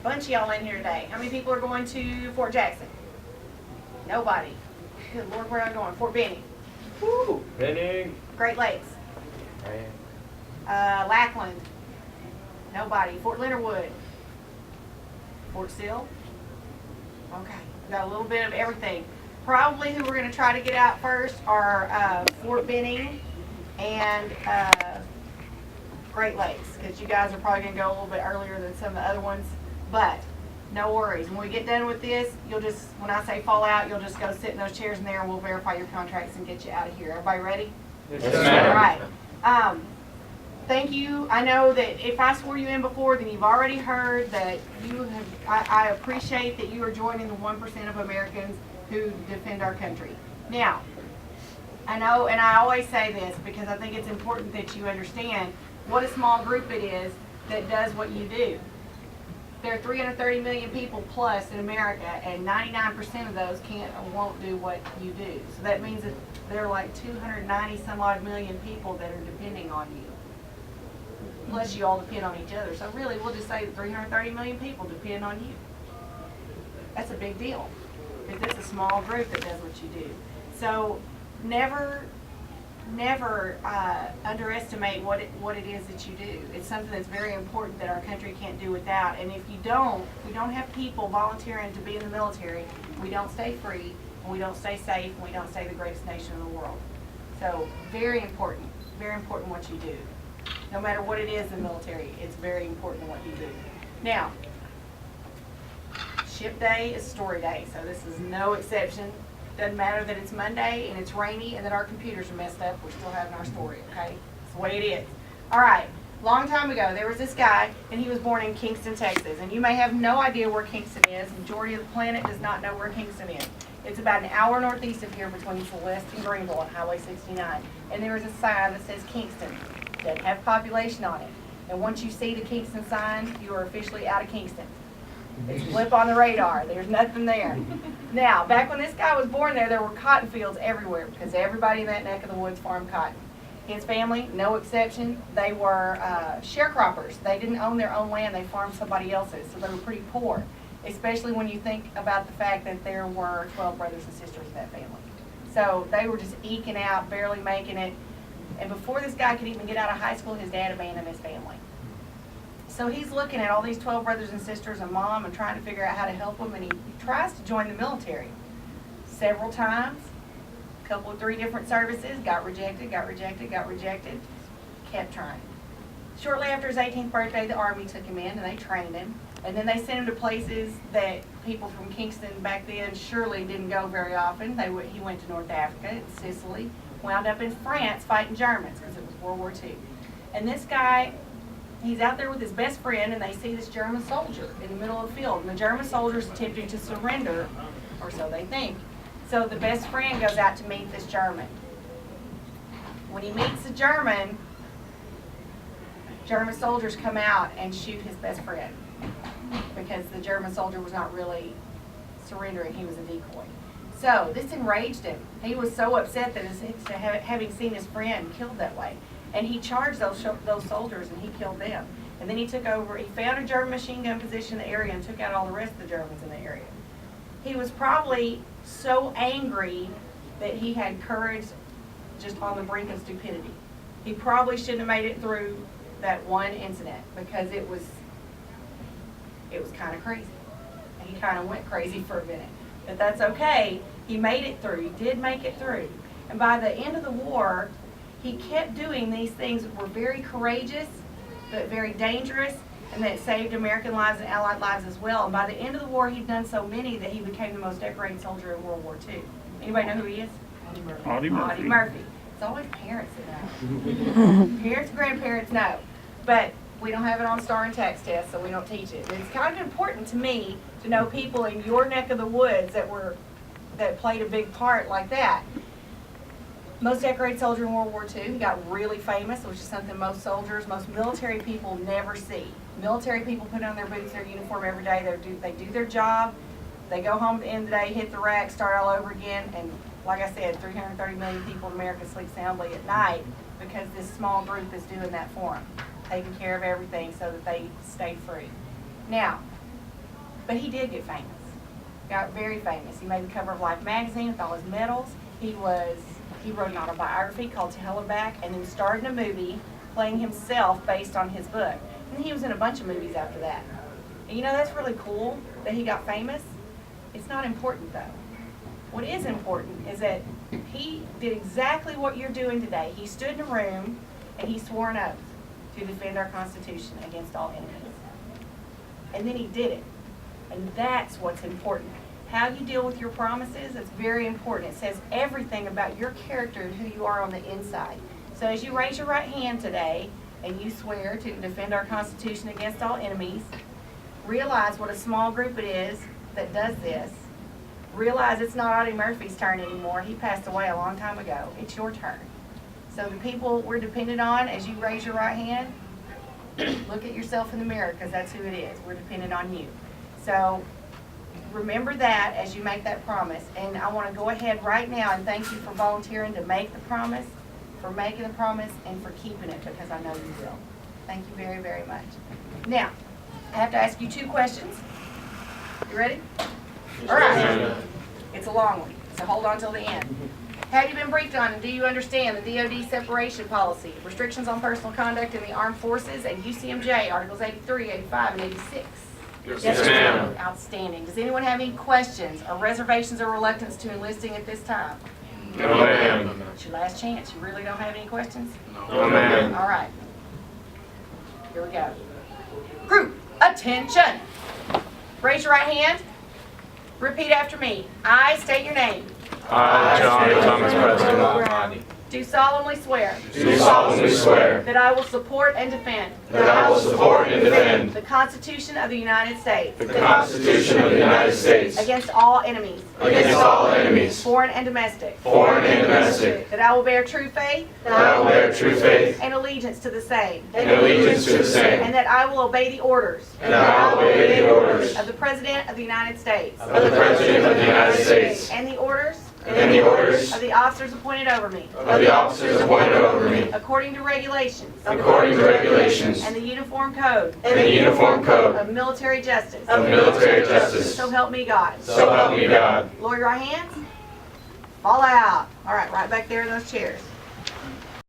Bunch of y'all in here today. How many people are going to Fort Jackson? Nobody. Good Lord, where am I going? Fort Benning. Woo! Benning. Great Lakes. Lackland. Nobody. Fort Leonard Wood. Fort Sill. Okay. We got a little bit of everything. Probably who we're going to try to get out first are Fort Benning and Great Lakes, because you guys are probably going to go a little bit earlier than some of the other ones. But no worries. When we get done with this, you'll just, when I say fall out, you'll just go sit in those chairs in there and we'll verify your contracts and get you out of here. Everybody ready? Yes, All right. Thank you. I know that if I swore you in before, then you've already heard that you have, I appreciate that you are joining the 1% of Americans who defend our country. Now, I know, and I always say this because I think it's important that you understand what a small group it is that does what you do. There are 330 million people plus in America, and 99% of those can't or won't do what you do. So that means that there are like 290 some odd million people that are depending on you. Plus you all depend on each other. So really, we'll just say that 330 million people depend on you. That's a big deal, because it's a small group that does what you do. So never underestimate what it is that you do. It's something that's very important that our country can't do without. And if we don't have people volunteering to be in the military, we don't stay free, and we don't stay safe, and we don't stay the greatest nation in the world. So very important what you do. No matter what it is in the military, it's very important what you do. Now, ship day is story day, so this is no exception. Doesn't matter that it's Monday and it's rainy and that our computers are messed up, we're still having our story, okay? It's the way it is. All right, long time ago, there was this guy, and he was born in Kingston, Texas. And you may have no idea where Kingston is. The majority of the planet does not know where Kingston is. It's about an hour northeast of here between Celeste and Greenville on Highway 69. And there is a sign that says Kingston. It doesn't have population on it. And once you see the Kingston sign, you are officially out of Kingston. It's a blip on the radar. There's nothing there. Now, back when this guy was born there were cotton fields everywhere because everybody in that neck of the woods farmed cotton. His family, no exception, they were sharecroppers. They didn't own their own land. They farmed somebody else's, so they were pretty poor, especially when you think about the fact that there were 12 brothers and sisters in that family. So they were just eking out, barely making it. And before this guy could even get out of high school, his dad abandoned his family. So he's looking at all these 12 brothers and sisters and mom and trying to figure out how to help them, and he tries to join the military several times, a couple of 3 different services, got rejected, kept trying. Shortly after his 18th birthday, the Army took him in and they trained him, and then they sent him to places that people from Kingston back then surely didn't go very often. He went to North Africa and Sicily, wound up in France fighting Germans because it was World War II. And this guy, he's out there with his best friend, and they see this German soldier in the middle of the field. And the German soldier's attempting to surrender, or so they think. So the best friend goes out to meet this German. When he meets the German soldiers come out and shoot his best friend because the German soldier was not really surrendering. He was a decoy. So this enraged him. He was so upset that having seen his friend killed that way. And he charged those soldiers, and he killed them. And then he took over. He found a German machine gun position in the area and took out all the rest of the Germans in the area. He was probably so angry that he had courage just on the brink of stupidity. He probably shouldn't have made it through that one incident because it was kind of crazy. And he kind of went crazy for a minute. But that's okay. He made it through. He did make it through. And by the end of the war, he kept doing these things that were very courageous, but very dangerous, and that saved American lives and Allied lives as well. And by the end of the war, he'd done so many that he became the most decorated soldier in World War II. Anybody know who he is? Audie Murphy. Audie Murphy. It's always parents that know. Parents and grandparents know. But we don't have it on star and tax test, so we don't teach it. But it's kind of important to me to know people in your neck of the woods that played a big part like that. Most decorated soldier in World War II. He got really famous, which is something most military people never see. Military people put on their boots, their uniform every day. They do their job. They go home at the end of the day, hit the rack, start all over again. And like I said, 330 million people in America sleep soundly at night because this small group is doing that for them, taking care of everything so that they stay free. Now, But he did get famous. Got very famous. He made the cover of Life magazine with all his medals. He wrote an autobiography called Tell Her Back, and then started a movie playing himself based on his book. And he was in a bunch of movies after that. And you know, that's really cool that he got famous. It's not important though. What is important is that he did exactly what you're doing today. He stood in a room and he swore an oath to defend our Constitution against all enemies. And then he did it. And that's what's important. How you deal with your promises is very important. It says everything about your character and who you are on the inside. So as you raise your right hand today and you swear to defend our Constitution against all enemies, realize what a small group it is that does this. Realize it's not Audie Murphy's turn anymore. He passed away a long time ago. It's your turn. So the people we're dependent on, as you raise your right hand, look at yourself in the mirror, because that's who it is. We're dependent on you. So remember that as you make that promise. And I want to go ahead right now and thank you for volunteering to make the promise, for making the promise, and for keeping it, because I know you will. Thank you very, very much. Now, I have to ask you 2 questions. You ready? All right. It's a long one, so hold on till the end. Have you been briefed on and do you understand the DoD separation policy, restrictions on personal conduct in the armed forces, and UCMJ, Articles 83, 85, and 86? Yes, ma'am. Outstanding. Does anyone have any questions or reservations or reluctance to enlisting at this time? No, ma'am. It's your last chance. You really don't have any questions? No, ma'am. All right. Here we go. Group, attention. Raise your right hand. Repeat after me. I state your name. I, John Thomas Preston, Do solemnly swear do solemnly swear that I will support and defend that I will support and defend the Constitution of the United States the Constitution of the United States against all enemies, against all enemies, foreign and domestic. foreign and domestic, That I will bear true faith that I will bear true faith and allegiance to the same. and allegiance to the same, And that I will obey the orders and that I will obey the orders of the President of the United States of the President of the United States and the orders and the orders of the officers appointed over me, of the officers appointed over me, according to regulations according to regulations and the Uniform Code and the Uniform Code of Military Justice. of Military Justice. So help me God. So help me God. Lower your right hands. Fall out. All right, right back there in those chairs.